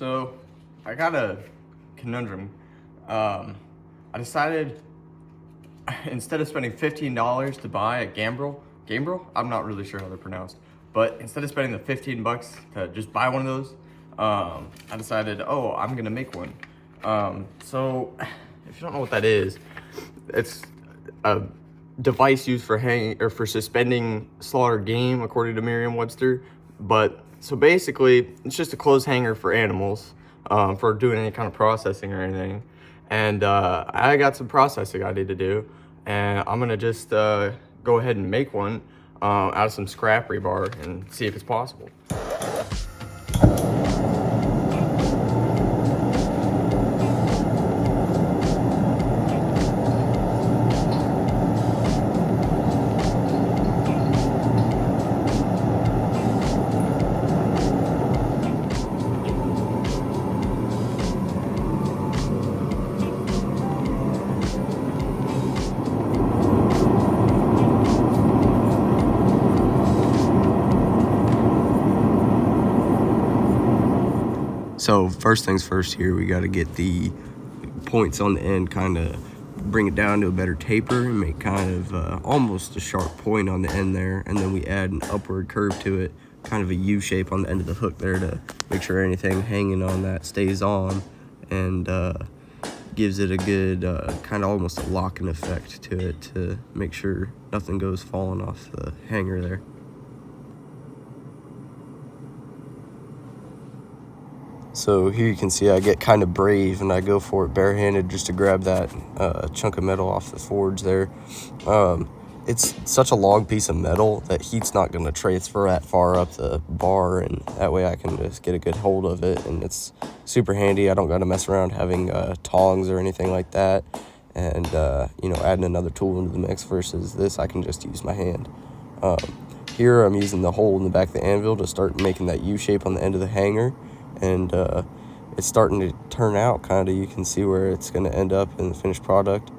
So I got a conundrum. I decided instead of spending $15 to buy a gambrel, I'm not really sure how they're pronounced, but instead of spending the 15 bucks to just buy one of those, I decided, oh, I'm gonna make one. So if you don't know what that is, it's a device used for hanging or for suspending slaughtered game, according to Merriam-Webster. But so basically, it's just a clothes hanger for animals, for doing any kind of processing or anything. And I got some processing I need to do, and I'm gonna just go ahead and make one out of some scrap rebar and see if it's possible. So first things first here, we got to get the points on the end, kind of bring it down to a better taper and make kind of almost a sharp point on the end there. And then we add an upward curve to it, kind of a U shape on the end of the hook there to make sure anything hanging on that stays on, and gives it a good kind of almost a locking effect to it to make sure nothing goes falling off the hanger there. So here you can see I get kind of brave and I go for it barehanded just to grab that chunk of metal off the forge there. It's such a long piece of metal that heat's not going to transfer that far up the bar, and that way I can just get a good hold of it, and it's super handy. I don't got to mess around having tongs or anything like that, and adding another tool into the mix versus this, I can just use my hand. Here I'm using the hole in the back of the anvil to start making that U shape on the end of the hanger. And it's starting to turn out kind of. You can see where it's going to end up in the finished product.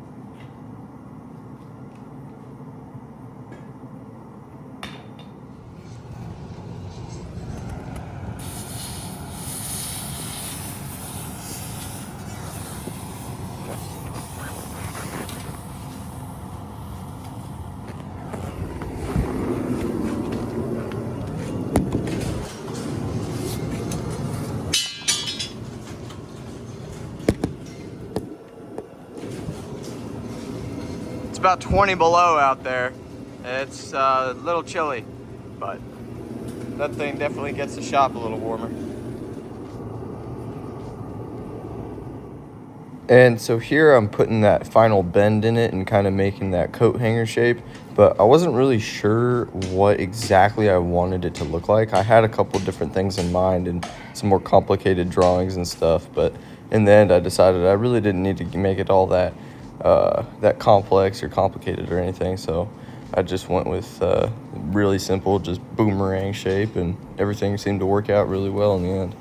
It's about 20 below out there. It's a little chilly, but that thing definitely gets the shop a little warmer. And so here I'm putting that final bend in it and kind of making that coat hanger shape, but I wasn't really sure what exactly I wanted it to look like. I had a couple different things in mind and some more complicated drawings and stuff, but in the end I decided I really didn't need to make it all that complex or complicated or anything, so I just went with really simple, just boomerang shape, and everything seemed to work out really well in the end.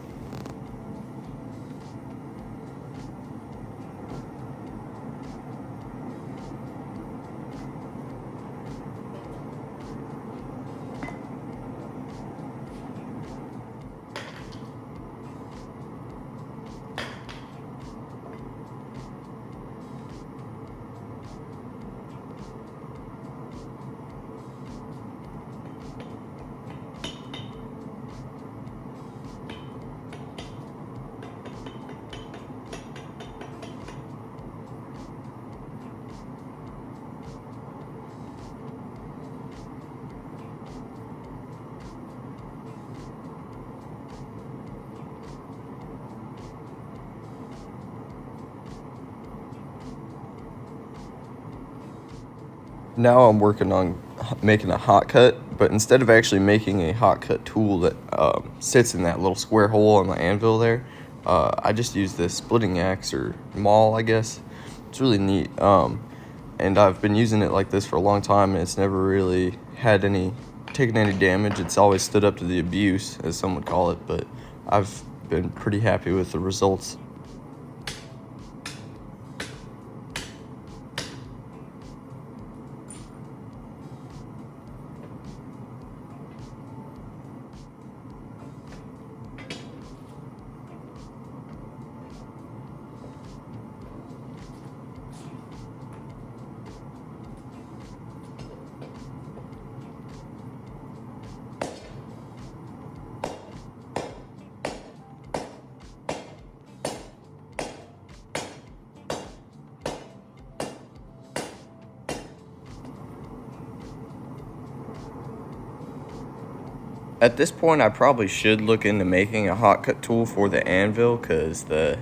Now I'm working on making a hot cut, but instead of actually making a hot cut tool that sits in that little square hole on the anvil there, I just use this splitting axe or maul, I guess. It's really neat, and I've been using it like this for a long time, and it's never really taken any damage. It's always stood up to the abuse, as some would call it, but I've been pretty happy with the results. At this point, I probably should look into making a hot cut tool for the anvil, because the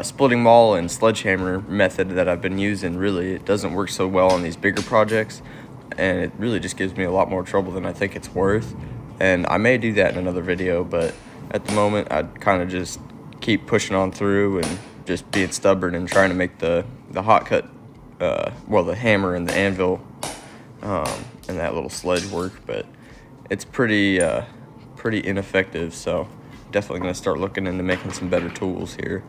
splitting maul and sledgehammer method that I've been using, really, it doesn't work so well on these bigger projects, and it really just gives me a lot more trouble than I think it's worth. And I may do that in another video, but at the moment, I'd kind of just keep pushing on through and just being stubborn and trying to make the hot cut, well, the hammer and the anvil and that little sledge work, but it's pretty ineffective, so definitely gonna start looking into making some better tools here.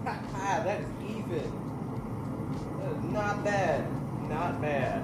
That is even. That is not bad. Not bad.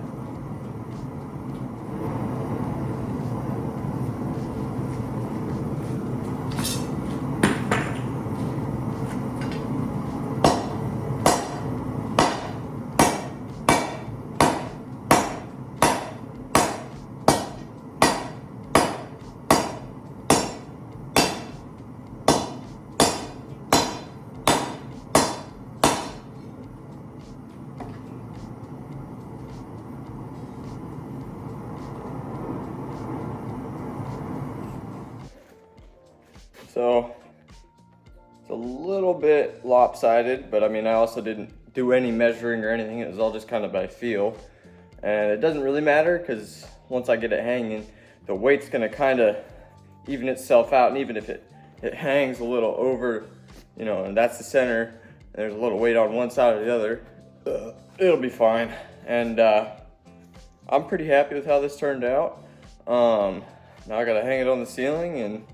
So it's a little bit lopsided, but I mean, I also didn't do any measuring or anything. It was all just kind of by feel. And it doesn't really matter, because once I get it hanging, the weight's gonna kind of even itself out. And even if it hangs a little over, you know, and that's the center, and there's a little weight on one side or the other, it'll be fine. And I'm pretty happy with how this turned out. Now I gotta hang it on the ceiling and